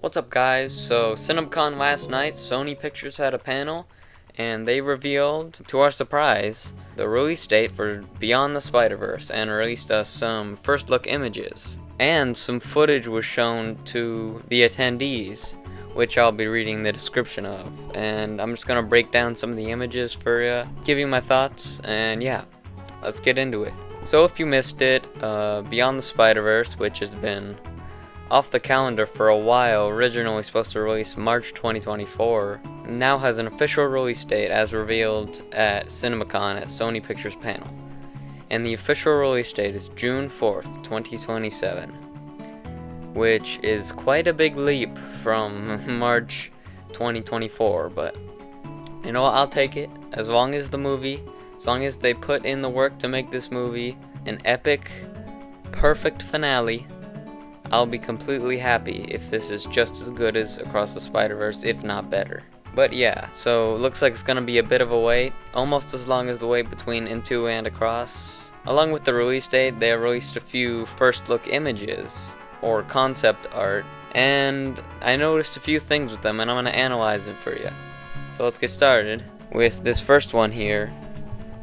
What's up, guys? So CinemaCon last night, Sony Pictures had a panel and they revealed, to our surprise, the release date for Beyond the Spider-Verse and released us some first look images. And some footage was shown to the attendees, which I'll be reading the description of. And I'm just gonna break down some of the images for you, give you my thoughts, and yeah, let's get into it. So if you missed it, Beyond the Spider-Verse, which has been off the calendar for a while, originally supposed to release March 2024, now has an official release date as revealed at CinemaCon at Sony Pictures panel. And the official release date is June 4th, 2027, which is quite a big leap from March 2024, but you know what, I'll take it. As long as they put in the work to make this movie an epic, perfect finale, I'll be completely happy if this is just as good as Across the Spider-Verse, if not better. But yeah, so looks like it's gonna be a bit of a wait, almost as long as the wait between Into and Across. Along with the release date, they released a few first look images, or concept art, and I noticed a few things with them, and I'm gonna analyze it for you. So let's get started with this first one here.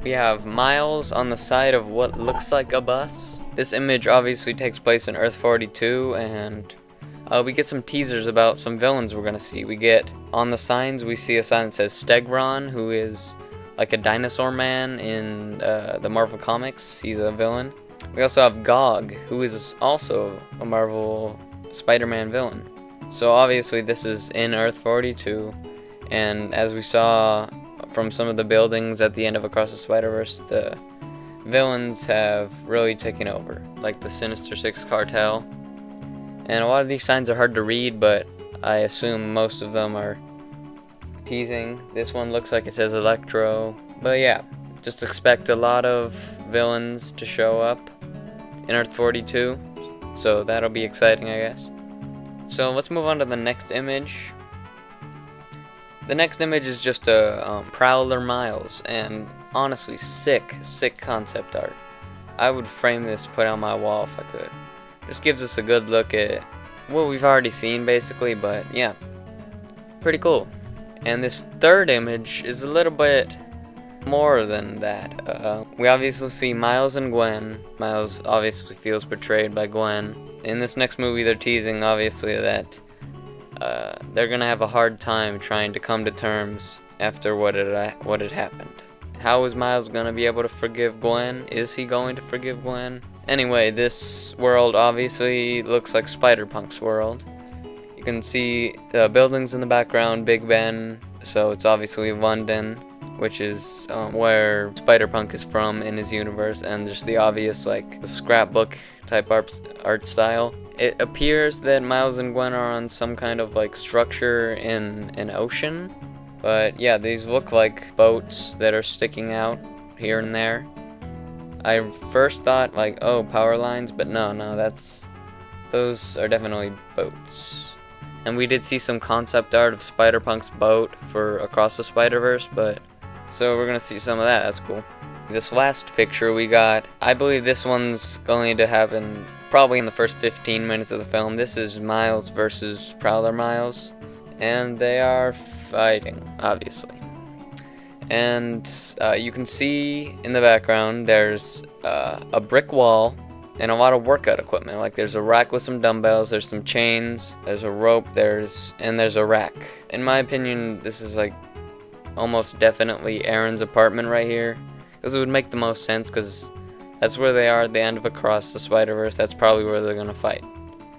We have Miles on the side of what looks like a bus. This image obviously takes place in Earth 42, and we get some teasers about some villains we're gonna see. We get, on the signs, we see a sign that says Stegron, who is like a dinosaur man in the Marvel Comics. He's a villain. We also have Gog, who is also a Marvel Spider-Man villain. So obviously this is in Earth 42, and as we saw from some of the buildings at the end of Across the Spider-Verse, the villains have really taken over, like the Sinister Six cartel. And a lot of these signs are hard to read, but I assume most of them are teasing. This one looks like it says Electro. But yeah, just expect a lot of villains to show up in Earth 42. So that'll be exciting, I guess. So let's move on to the next image. The next image is just a Prowler Miles, and honestly, sick concept art. I would frame this, put it on my wall if I could. Just gives us a good look at what we've already seen, basically, but yeah, pretty cool. And this third image is a little bit more than that. We obviously see Miles and Gwen. Miles obviously feels betrayed by Gwen. In this next movie, they're teasing, obviously, that they're gonna have a hard time trying to come to terms after what had happened. How is Miles gonna be able to forgive Gwen? Is he going to forgive Gwen? Anyway, this world obviously looks like Spider-Punk's world. You can see the buildings in the background, Big Ben, so it's obviously London, which is where Spider-Punk is from in his universe, and just the obvious, like, scrapbook type art style. It appears that Miles and Gwen are on some kind of like structure in an ocean, but yeah, these look like boats that are sticking out here and there. I first thought like, oh, power lines, but no, those are definitely boats. And we did see some concept art of Spider-Punk's boat for Across the Spider-Verse, but so we're gonna see some of that. That's cool. This last picture we got, I believe this one's going to happen probably in the first 15 minutes of the film. This is Miles versus Prowler Miles, and they are fighting, obviously. And you can see in the background there's a brick wall and a lot of workout equipment. Like there's a rack with some dumbbells, there's some chains, there's a rope, there's a rack. In my opinion, this is like almost definitely Aaron's apartment right here. This would make the most sense because that's where they are at the end of Across the Spider-Verse. That's probably where they're gonna fight.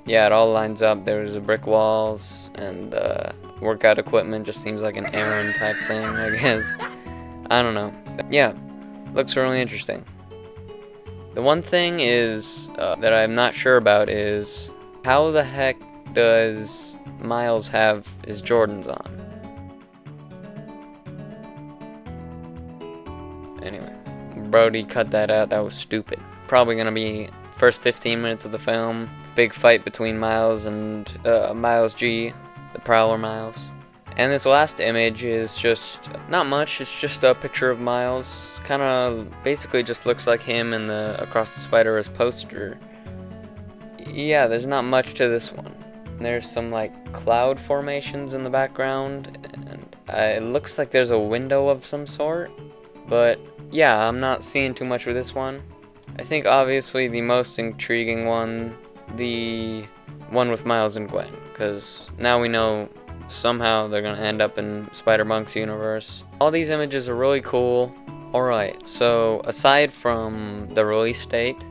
Yeah, it all lines up. There's the brick walls and workout equipment. Just seems like an Aaron type thing, I guess. I don't know. Yeah, looks really interesting. The one thing is that I'm not sure about is how the heck does Miles have his Jordans on? Anyway, Brody cut that out. That was stupid. Probably gonna be first 15 minutes of the film. Big fight between Miles and Miles G, the Prowler Miles. And this last image is just not much. It's just a picture of Miles. Kind of basically just looks like him in the Across the Spider-Verse poster. Yeah, there's not much to this one. There's some like cloud formations in the background, and it looks like there's a window of some sort. But yeah, I'm not seeing too much with this one. I think obviously the most intriguing one, the one with Miles and Gwen, because now we know somehow they're gonna end up in Spider-Monk's universe. All these images are really cool. Alright, so aside from the release date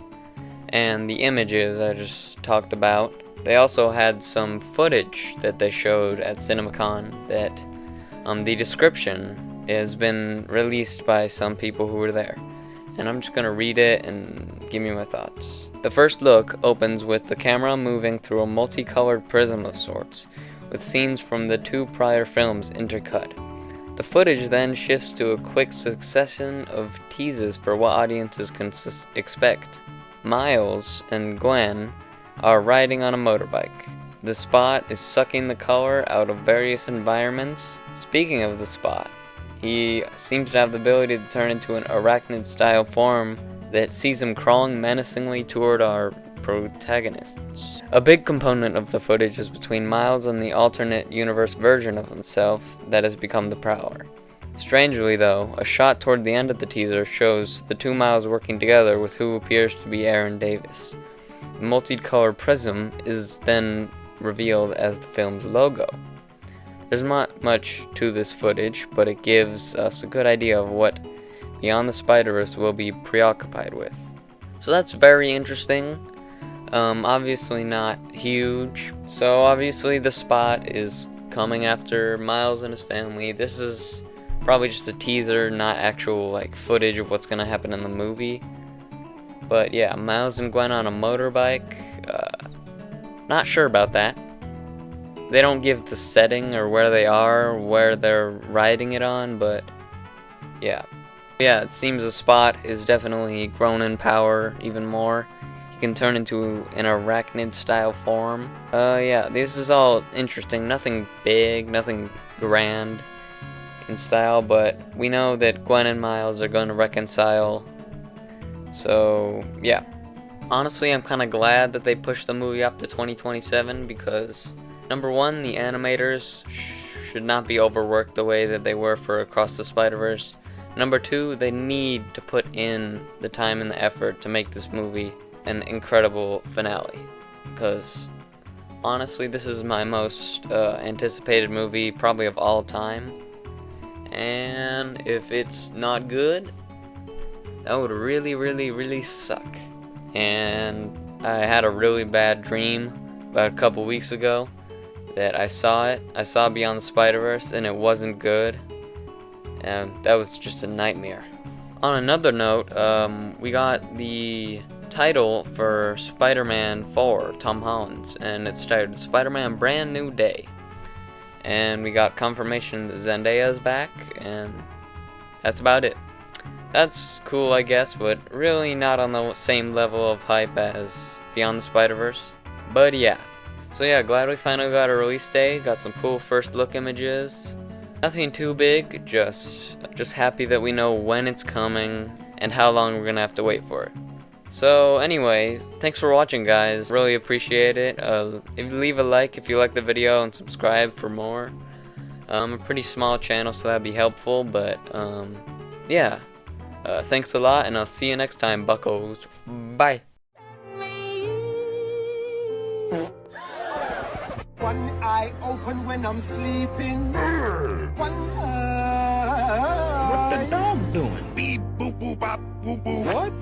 and the images I just talked about, they also had some footage that they showed at CinemaCon that the description has been released by some people who were there. And I'm just gonna read it and give you my thoughts. The first look opens with the camera moving through a multicolored prism of sorts, with scenes from the 2 prior films intercut. The footage then shifts to a quick succession of teases for what audiences can expect. Miles and Gwen are riding on a motorbike. The spot is sucking the color out of various environments. Speaking of the spot, he seems to have the ability to turn into an arachnid-style form that sees him crawling menacingly toward our protagonists. A big component of the footage is between Miles and the alternate universe version of himself that has become the Prowler. Strangely though, a shot toward the end of the teaser shows the 2 Miles working together with who appears to be Aaron Davis. The multicolored prism is then revealed as the film's logo. There's not much to this footage, but it gives us a good idea of what Beyond the Spider-Verse will be preoccupied with. So that's very interesting. Obviously not huge. So obviously the spot is coming after Miles and his family. This is probably just a teaser, not actual like footage of what's gonna happen in the movie. But yeah, Miles and Gwen on a motorbike. Not sure about that. They don't give the setting or where they are, where they're riding it on, but yeah. Yeah, it seems the spot is definitely grown in power even more. He can turn into an arachnid-style form. Yeah, this is all interesting. Nothing big, nothing grand in style, but we know that Gwen and Miles are going to reconcile. So, yeah. Honestly, I'm kind of glad that they pushed the movie up to 2027 because, number one, the animators should not be overworked the way that they were for Across the Spider-Verse. Number two, they need to put in the time and the effort to make this movie an incredible finale. Because, honestly, this is my most anticipated movie probably of all time. And if it's not good, that would really, really, really suck. And I had a really bad dream about a couple weeks ago that I saw it. I saw Beyond the Spider-Verse and it wasn't good. And that was just a nightmare. On another note, we got the title for Spider-Man 4, Tom Holland's, and it started Spider-Man Brand New Day. And we got confirmation that Zendaya's back, and that's about it. That's cool, I guess, but really not on the same level of hype as Beyond the Spider-Verse. But yeah. So yeah, glad we finally got a release date, got some cool first look images. Nothing too big, just happy that we know when it's coming and how long we're gonna have to wait for it. So anyway, thanks for watching, guys. Really appreciate it. If you leave a like if you like the video and subscribe for more. A pretty small channel, so that'd be helpful, but yeah. Thanks a lot, and I'll see you next time, buckos. Bye. One eye open when I'm sleeping. One eye. What the dog doing? Beep, boop, boop, bop, boop, boop. What?